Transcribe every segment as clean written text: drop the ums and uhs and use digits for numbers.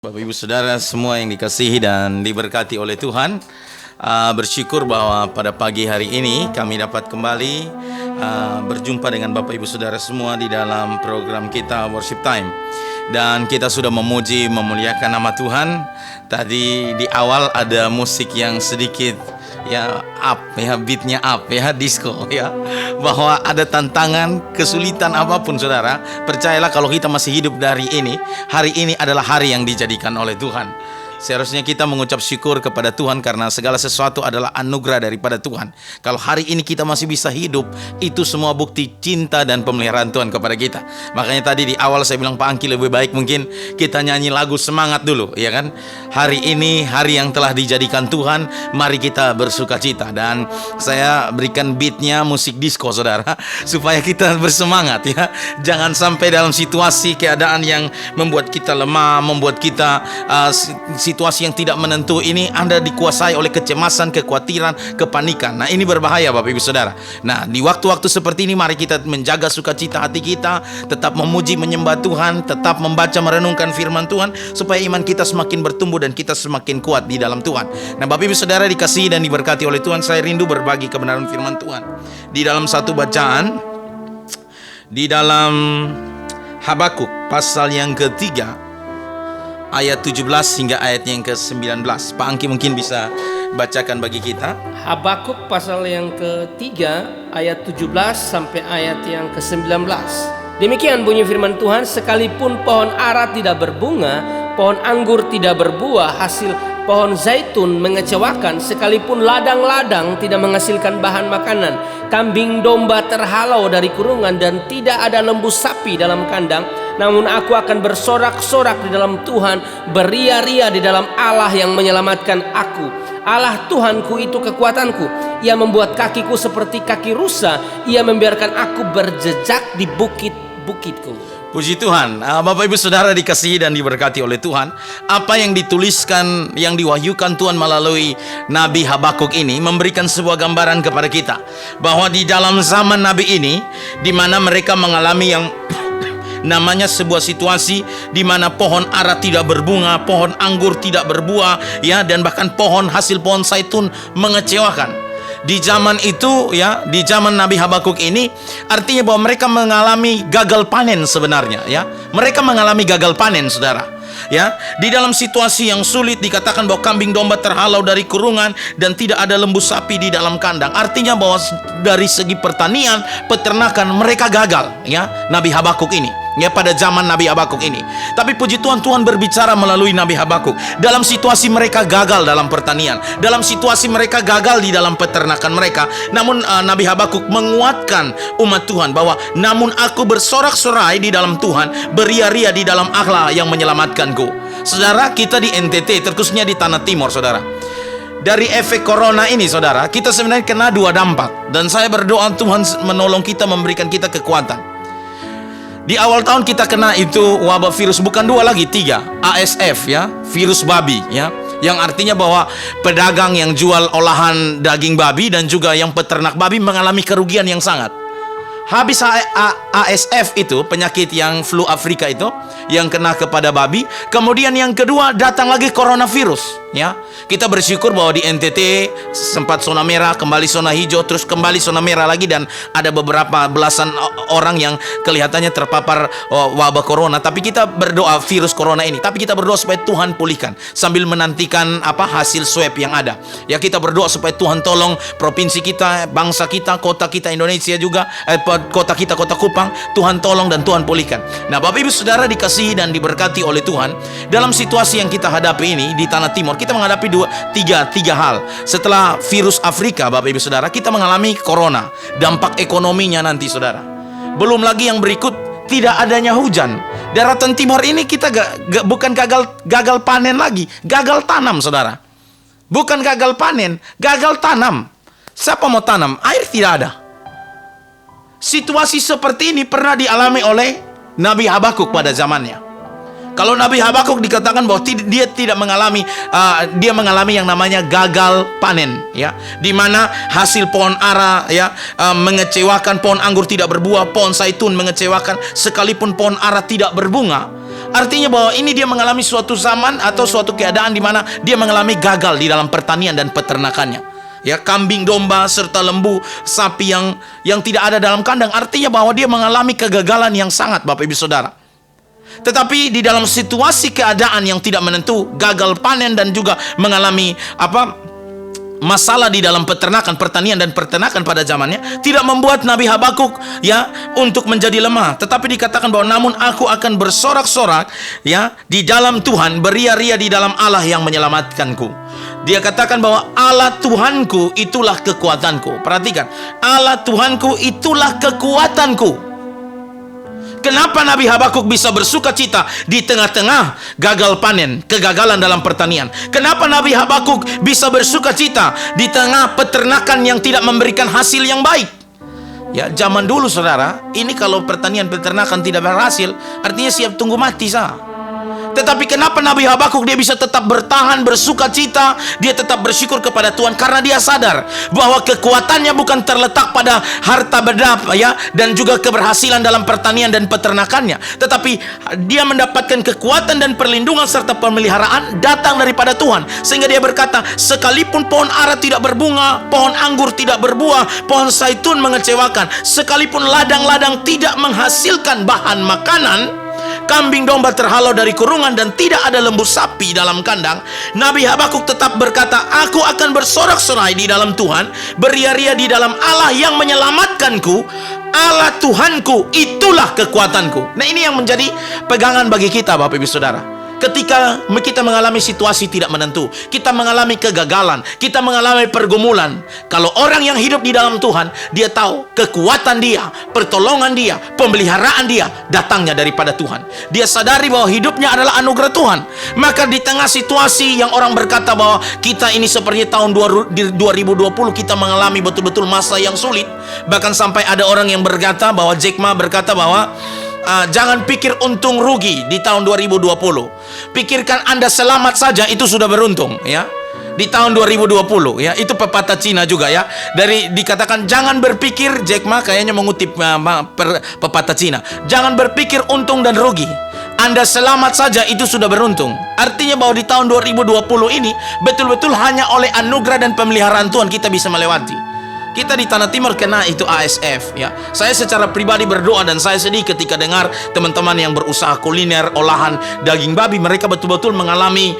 Bapak Ibu Saudara semua yang dikasihi dan diberkati oleh Tuhan, bersyukur bahwa pada pagi hari ini kami dapat kembali berjumpa dengan Bapak Ibu Saudara semua di dalam program kita Worship Time. Dan kita sudah memuji, memuliakan nama Tuhan. Tadi di awal ada musik yang sedikit beatnya up, disco bahwa ada tantangan, kesulitan apapun saudara, percayalah kalau kita masih hidup hari ini adalah hari yang dijadikan oleh Tuhan. Seharusnya kita mengucap syukur kepada Tuhan karena segala sesuatu adalah anugerah daripada Tuhan. Kalau hari ini kita masih bisa hidup, itu semua bukti cinta dan pemeliharaan Tuhan kepada kita. Makanya tadi di awal saya bilang, Pak Angki, lebih baik mungkin kita nyanyi lagu semangat dulu, ya kan? Hari ini hari yang telah dijadikan Tuhan, mari kita bersukacita. Dan saya berikan beatnya musik disco saudara, supaya kita bersemangat ya. Jangan sampai dalam situasi keadaan yang membuat kita lemah, membuat kita situasi yang tidak menentu ini Anda dikuasai oleh kecemasan, kekhawatiran, kepanikan. Nah, ini berbahaya Bapak Ibu Saudara. Nah, di waktu-waktu seperti ini mari kita menjaga sukacita hati kita, tetap memuji, menyembah Tuhan, tetap membaca, merenungkan firman Tuhan, supaya iman kita semakin bertumbuh dan kita semakin kuat di dalam Tuhan. Nah, Bapak Ibu Saudara dikasihi dan diberkati oleh Tuhan, saya rindu berbagi kebenaran firman Tuhan. Di dalam satu bacaan, di dalam Habakuk pasal yang ketiga, ayat 17 hingga ayatnya yang ke-19. Pak Angki mungkin bisa bacakan bagi kita. Habakuk pasal yang ketiga ayat 17 sampai ayat yang ke-19. Demikian bunyi firman Tuhan, sekalipun pohon ara tidak berbunga, pohon anggur tidak berbuah, hasil pohon zaitun mengecewakan, sekalipun ladang-ladang tidak menghasilkan bahan makanan, kambing domba terhalau dari kurungan dan tidak ada lembu sapi dalam kandang, namun aku akan bersorak-sorak di dalam Tuhan, beria-ria di dalam Allah yang menyelamatkan aku. Allah Tuhanku itu kekuatanku. Ia membuat kakiku seperti kaki rusa. Ia membiarkan aku berjejak di bukit-bukitku. Puji Tuhan. Bapak Ibu Saudara dikasihi dan diberkati oleh Tuhan. Apa yang dituliskan, yang diwahyukan Tuhan melalui Nabi Habakuk ini memberikan sebuah gambaran kepada kita, bahwa di dalam zaman Nabi ini, di mana mereka mengalami yang namanya sebuah situasi di mana pohon ara tidak berbunga, pohon anggur tidak berbuah, dan bahkan hasil pohon zaitun mengecewakan. Di zaman itu di zaman Nabi Habakuk ini, artinya bahwa mereka mengalami gagal panen sebenarnya Mereka mengalami gagal panen saudara. Di dalam situasi yang sulit dikatakan bahwa kambing domba terhalau dari kurungan dan tidak ada lembu sapi di dalam kandang. Artinya bahwa dari segi pertanian, peternakan mereka gagal Nabi Habakuk ini. Pada zaman Nabi Habakuk ini. Tapi puji Tuhan, Tuhan berbicara melalui Nabi Habakuk. Dalam situasi mereka gagal dalam pertanian, dalam situasi mereka gagal di dalam peternakan mereka, namun Nabi Habakuk menguatkan umat Tuhan bahwa namun aku bersorak-sorai di dalam Tuhan, beria-ria di dalam Allah yang menyelamatkanku. Saudara, kita di NTT, terkhususnya di Tanah Timur saudara, dari efek corona ini saudara, kita sebenarnya kena dua dampak. Dan saya berdoa Tuhan menolong kita, memberikan kita kekuatan. Di awal tahun kita kena itu wabah virus, bukan dua lagi, tiga, ASF virus babi yang artinya bahwa pedagang yang jual olahan daging babi dan juga yang peternak babi mengalami kerugian yang sangat. Habis ASF itu penyakit yang flu Afrika itu yang kena kepada babi, kemudian yang kedua datang lagi coronavirus Kita bersyukur bahwa di NTT sempat zona merah, kembali zona hijau, terus kembali zona merah lagi, dan ada beberapa belasan orang yang kelihatannya terpapar wabah corona. Tapi kita berdoa virus corona ini, tapi kita berdoa supaya Tuhan pulihkan sambil menantikan hasil swab yang ada. Kita berdoa supaya Tuhan tolong provinsi kita, bangsa kita, kota kita Indonesia juga, kota kita, kota Kupang, Tuhan tolong dan Tuhan pulihkan. Nah, Bapak Ibu Saudara dikasihi dan diberkati oleh Tuhan, dalam situasi yang kita hadapi ini di Tanah Timur, kita menghadapi tiga hal. Setelah virus Afrika, Bapak Ibu Saudara, kita mengalami corona, dampak ekonominya nanti saudara. Belum lagi yang berikut, tidak adanya hujan. Daratan Timur ini kita bukan gagal panen lagi, gagal tanam saudara. Bukan gagal panen, gagal tanam. Siapa mau tanam? Air tidak ada. Situasi seperti ini pernah dialami oleh Nabi Habakuk pada zamannya. Kalau Nabi Habakuk dikatakan bahwa dia tidak mengalami, dia mengalami yang namanya gagal panen, di mana hasil pohon ara mengecewakan, pohon anggur tidak berbuah, pohon zaitun mengecewakan, sekalipun pohon ara tidak berbunga, Artinya bahwa ini dia mengalami suatu zaman atau suatu keadaan di mana dia mengalami gagal di dalam pertanian dan peternakannya. Ya, kambing, domba, serta lembu, sapi yang tidak ada dalam kandang. Artinya bahwa dia mengalami kegagalan yang sangat, Bapak Ibu Saudara. Tetapi di dalam situasi keadaan yang tidak menentu, gagal panen dan juga mengalami masalah di dalam peternakan, pertanian dan peternakan pada zamannya, tidak membuat Nabi Habakuk untuk menjadi lemah. Tetapi dikatakan bahwa namun aku akan bersorak-sorak di dalam Tuhan, beria-ria di dalam Allah yang menyelamatkanku. Dia katakan bahwa Allah Tuhanku itulah kekuatanku. Perhatikan, Allah Tuhanku itulah kekuatanku. Kenapa Nabi Habakuk bisa bersuka cita di tengah-tengah gagal panen, kegagalan dalam pertanian? Kenapa Nabi Habakuk bisa bersuka cita di tengah peternakan yang tidak memberikan hasil yang baik? Ya, zaman dulu saudara, ini kalau pertanian peternakan tidak berhasil, artinya siap tunggu mati sah. Tetapi kenapa Nabi Habakuk dia bisa tetap bertahan, bersuka cita, dia tetap bersyukur kepada Tuhan? Karena dia sadar bahwa kekuatannya bukan terletak pada harta benda dan juga keberhasilan dalam pertanian dan peternakannya, tetapi dia mendapatkan kekuatan dan perlindungan serta pemeliharaan datang daripada Tuhan. Sehingga dia berkata, sekalipun pohon ara tidak berbunga, pohon anggur tidak berbuah, pohon zaitun mengecewakan, sekalipun ladang-ladang tidak menghasilkan bahan makanan, kambing domba terhalau dari kurungan dan tidak ada lembu sapi dalam kandang, Nabi Habakuk tetap berkata, aku akan bersorak-sorai di dalam Tuhan, beria-ria di dalam Allah yang menyelamatkanku. Allah Tuhanku itulah kekuatanku. Nah, ini yang menjadi pegangan bagi kita, Bapak Ibu Saudara. Ketika kita mengalami situasi tidak menentu, kita mengalami kegagalan, kita mengalami pergumulan, kalau orang yang hidup di dalam Tuhan, dia tahu kekuatan dia, pertolongan dia, pemeliharaan dia datangnya daripada Tuhan. Dia sadari bahwa hidupnya adalah anugerah Tuhan. Maka di tengah situasi yang orang berkata bahwa kita ini seperti tahun 2020, kita mengalami betul-betul masa yang sulit. Bahkan sampai ada orang yang berkata bahwa Jack Ma berkata bahwa jangan pikir untung rugi di tahun 2020. Pikirkan Anda selamat saja itu sudah beruntung, ya. Di tahun 2020, ya. Itu pepatah Cina juga, ya. Dikatakan jangan berpikir, Jack Ma kayaknya mengutip pepatah Cina. Jangan berpikir untung dan rugi. Anda selamat saja itu sudah beruntung. Artinya bahwa di tahun 2020 ini betul-betul hanya oleh anugerah dan pemeliharaan Tuhan kita bisa melewati. Kita di Tanah Timur kena itu ASF, ya. Saya secara pribadi berdoa dan saya sedih ketika dengar teman-teman yang berusaha kuliner olahan daging babi, mereka betul-betul mengalami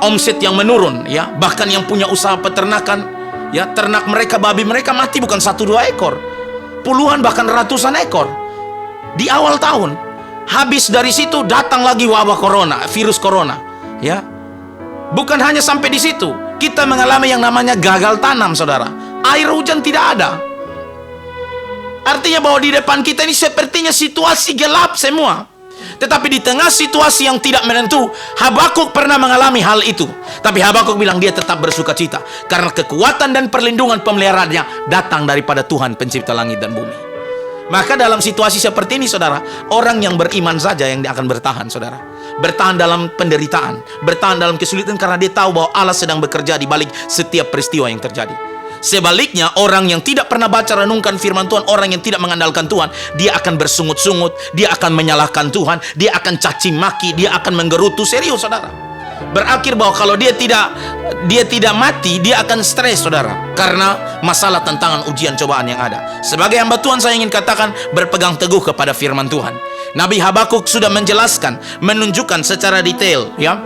omset yang menurun, ya. Bahkan yang punya usaha peternakan, ya, ternak mereka, babi mereka mati bukan 1-2 ekor, puluhan bahkan ratusan ekor di awal tahun. Habis dari situ datang lagi wabah corona, virus corona, ya. Bukan hanya sampai di situ, kita mengalami yang namanya gagal tanam, saudara. Air hujan tidak ada. Artinya bahwa di depan kita ini sepertinya situasi gelap semua. Tetapi di tengah situasi yang tidak menentu, Habakuk pernah mengalami hal itu. Tapi Habakuk bilang dia tetap bersuka cita, karena kekuatan dan perlindungan pemeliharaannya datang daripada Tuhan pencipta langit dan bumi. Maka dalam situasi seperti ini, saudara, orang yang beriman saja yang akan bertahan, saudara. Bertahan dalam penderitaan, bertahan dalam kesulitan, karena dia tahu bahwa Allah sedang bekerja di balik setiap peristiwa yang terjadi. Sebaliknya, orang yang tidak pernah baca renungkan firman Tuhan, orang yang tidak mengandalkan Tuhan, dia akan bersungut-sungut, dia akan menyalahkan Tuhan, dia akan caci maki, dia akan menggerutu. Serius, saudara. Berakhir bahwa kalau dia tidak mati, dia akan stres, saudara, karena masalah, tantangan, ujian, cobaan yang ada. Sebagai hamba Tuhan, saya ingin katakan, berpegang teguh kepada firman Tuhan. Nabi Habakuk sudah menjelaskan, menunjukkan secara detail, ya,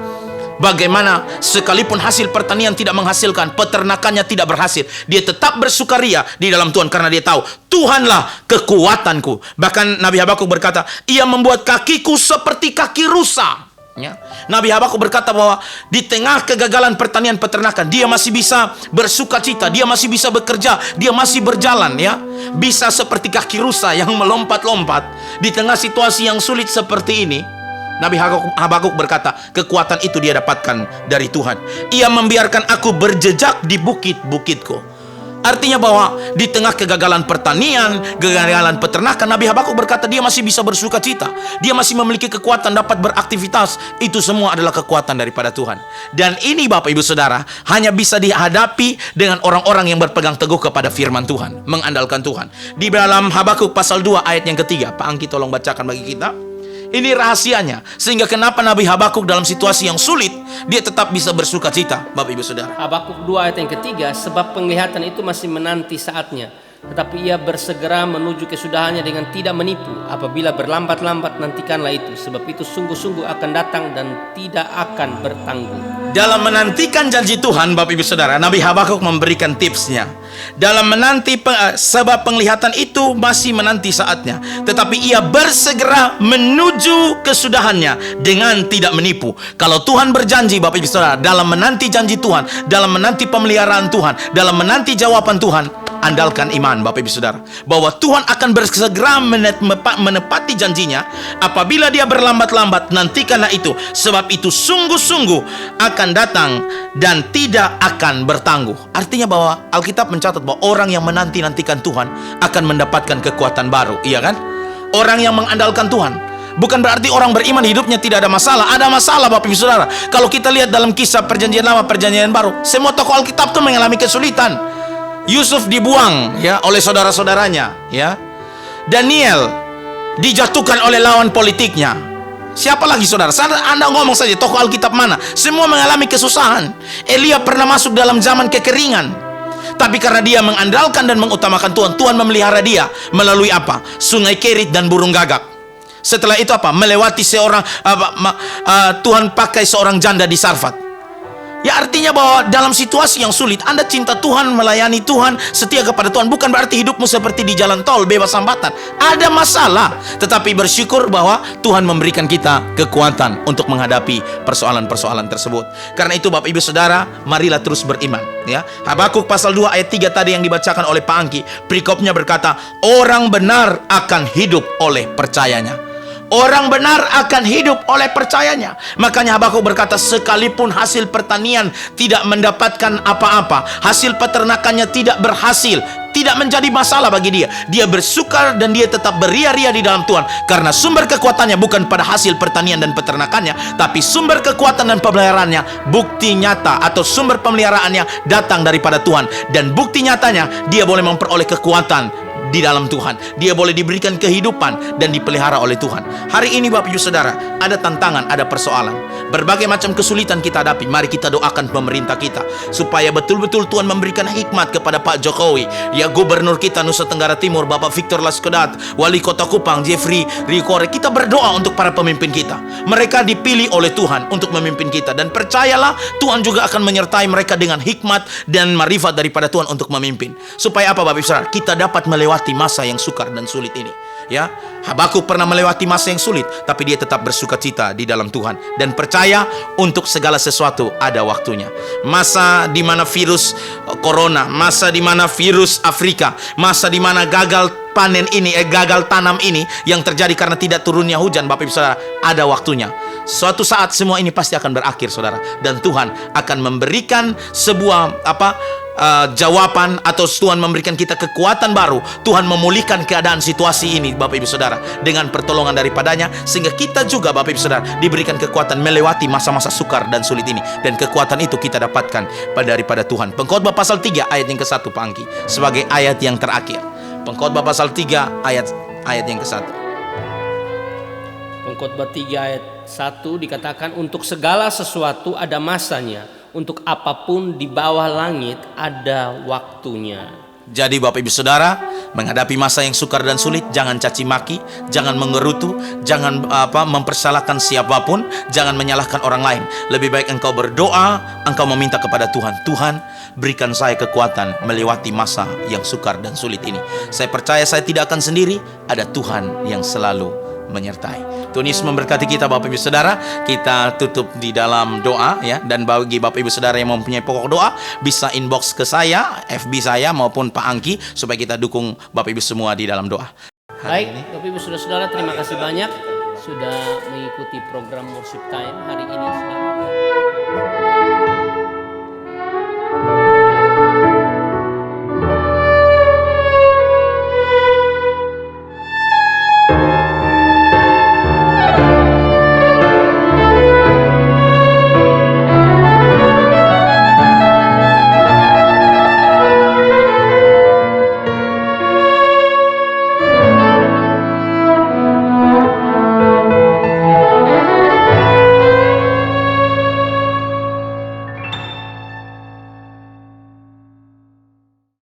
bagaimana sekalipun hasil pertanian tidak menghasilkan, peternakannya tidak berhasil, dia tetap bersukaria di dalam Tuhan, karena dia tahu Tuhanlah kekuatanku. Bahkan Nabi Habakuk berkata, ia membuat kakiku seperti kaki rusa. Ya. Nabi Habakuk berkata bahwa di tengah kegagalan pertanian peternakan, dia masih bisa bersuka cita, dia masih bisa bekerja, dia masih berjalan, ya. Bisa seperti kaki rusa yang melompat-lompat di tengah situasi yang sulit seperti ini. Nabi Habakuk berkata, kekuatan itu dia dapatkan dari Tuhan. Ia membiarkan aku berjejak di bukit-bukitku. Artinya bahwa di tengah kegagalan pertanian, kegagalan peternakan, Nabi Habakuk berkata dia masih bisa bersuka cita. Dia masih memiliki kekuatan dapat beraktivitas. Itu semua adalah kekuatan daripada Tuhan. Dan ini, Bapak Ibu Saudara, hanya bisa dihadapi dengan orang-orang yang berpegang teguh kepada firman Tuhan, mengandalkan Tuhan. Di dalam Habakuk pasal 2 ayat yang ketiga, Pak Angki tolong bacakan bagi kita. Ini rahasianya. Sehingga kenapa Nabi Habakuk dalam situasi yang sulit, dia tetap bisa bersuka cita, Bapak Ibu Saudara. Habakuk 2 ayat yang ketiga, sebab penglihatan itu masih menanti saatnya, tetapi ia bersegera menuju kesudahannya dengan tidak menipu. Apabila berlambat-lambat, nantikanlah itu, sebab itu sungguh-sungguh akan datang dan tidak akan bertanggung. Dalam menantikan janji Tuhan, Bapak Ibu Saudara, Nabi Habakuk memberikan tipsnya. Dalam menanti sebab penglihatan itu masih menanti saatnya, tetapi ia bersegera menuju kesudahannya dengan tidak menipu. Kalau Tuhan berjanji, Bapak Ibu Saudara, dalam menanti janji Tuhan, dalam menanti pemeliharaan Tuhan, dalam menanti jawaban Tuhan, andalkan iman, Bapak Ibu Saudara, bahwa Tuhan akan bersegera menepati janjinya. Apabila dia berlambat-lambat, nantikanlah itu, sebab itu sungguh-sungguh akan datang dan tidak akan bertangguh. Artinya bahwa Alkitab mencatat bahwa orang yang menanti-nantikan Tuhan akan mendapatkan kekuatan baru, iya kan? Orang yang mengandalkan Tuhan. Bukan berarti orang beriman hidupnya tidak ada masalah. Ada masalah, Bapak Ibu Saudara. Kalau kita lihat dalam kisah perjanjian lama, perjanjian baru, semua tokoh Alkitab itu mengalami kesulitan. Yusuf dibuang ya oleh saudara-saudaranya, ya. Daniel dijatuhkan oleh lawan politiknya. Siapa lagi, saudara? Anda ngomong saja tokoh Alkitab mana? Semua mengalami kesusahan. Elia pernah masuk dalam zaman kekeringan, tapi karena dia mengandalkan dan mengutamakan Tuhan, Tuhan memelihara dia melalui apa? Sungai Kerit dan burung gagak. Setelah itu apa? Melewati Tuhan pakai seorang janda di Sarfat. Ya, artinya bahwa dalam situasi yang sulit, Anda cinta Tuhan, melayani Tuhan, setia kepada Tuhan. Bukan berarti hidupmu seperti di jalan tol, bebas hambatan. Ada masalah, tetapi bersyukur bahwa Tuhan memberikan kita kekuatan untuk menghadapi persoalan-persoalan tersebut. Karena itu Bapak Ibu Saudara, marilah terus beriman, ya. Habakuk pasal 2 ayat 3 tadi yang dibacakan oleh Pak Angki, perikopnya berkata, orang benar akan hidup oleh percayanya. Orang benar akan hidup oleh percayanya. Makanya Habakuk berkata, sekalipun hasil pertanian tidak mendapatkan apa-apa, hasil peternakannya tidak berhasil, tidak menjadi masalah bagi dia. Dia bersuka dan dia tetap beria-ria di dalam Tuhan, karena sumber kekuatannya bukan pada hasil pertanian dan peternakannya, tapi sumber kekuatan dan pemeliharaannya, bukti nyata atau sumber pemeliharaannya datang daripada Tuhan. Dan bukti nyatanya, dia boleh memperoleh kekuatan di dalam Tuhan. Dia boleh diberikan kehidupan dan dipelihara oleh Tuhan. Hari ini Bapak Ibu Saudara, ada tantangan, ada persoalan, berbagai macam kesulitan kita hadapi. Mari kita doakan pemerintah kita supaya betul-betul Tuhan memberikan hikmat kepada Pak Jokowi, ya, Gubernur kita Nusa Tenggara Timur Bapak Victor Laskedat, Wali Kota Kupang Jeffrey Rikore. Kita berdoa untuk para pemimpin kita. Mereka dipilih oleh Tuhan untuk memimpin kita, dan percayalah Tuhan juga akan menyertai mereka dengan hikmat dan marifat daripada Tuhan untuk memimpin. Supaya apa Bapak Ibu Saudara? Kita dapat melewati masa yang sukar dan sulit ini, ya. Habakuk pernah melewati masa yang sulit, tapi dia tetap bersuka cita di dalam Tuhan dan percaya untuk segala sesuatu ada waktunya. Masa di mana virus corona, masa di mana virus Afrika, masa di mana gagal panen ini, gagal tanam ini yang terjadi karena tidak turunnya hujan, Bapak Ibu Saudara, ada waktunya. Suatu saat semua ini pasti akan berakhir, saudara, dan Tuhan akan memberikan sebuah jawaban, atau Tuhan memberikan kita kekuatan baru. Tuhan memulihkan keadaan situasi ini, Bapak Ibu Saudara, dengan pertolongan daripadanya, sehingga kita juga, Bapak Ibu Saudara, diberikan kekuatan melewati masa-masa sukar dan sulit ini. Dan kekuatan itu kita dapatkan daripada Tuhan. Pengkhotbah pasal 3 ayat yang ke-1, Pak Angki, sebagai ayat yang terakhir. Pengkhotbah pasal 3 ayat yang ke-1. Pengkhotbah 3 ayat 1 dikatakan, untuk segala sesuatu ada masanya, untuk apapun di bawah langit ada waktunya. Jadi Bapak Ibu Saudara, menghadapi masa yang sukar dan sulit, jangan caci maki, jangan mengerutu, jangan mempersalahkan siapapun, jangan menyalahkan orang lain. Lebih baik engkau berdoa, engkau meminta kepada Tuhan, Tuhan berikan saya kekuatan melewati masa yang sukar dan sulit ini. Saya percaya saya tidak akan sendiri, ada Tuhan yang selalu menyertai. Tuhan Yesus memberkati kita Bapak Ibu Saudara. Kita tutup di dalam doa, ya. Dan bagi Bapak Ibu Saudara yang mempunyai pokok doa, bisa inbox ke saya, FB saya maupun Pak Angki, supaya kita dukung Bapak Ibu semua di dalam doa. Baik, Bapak Ibu Saudara, terima kasih banyak sudah mengikuti program Worship Time hari ini, saudara.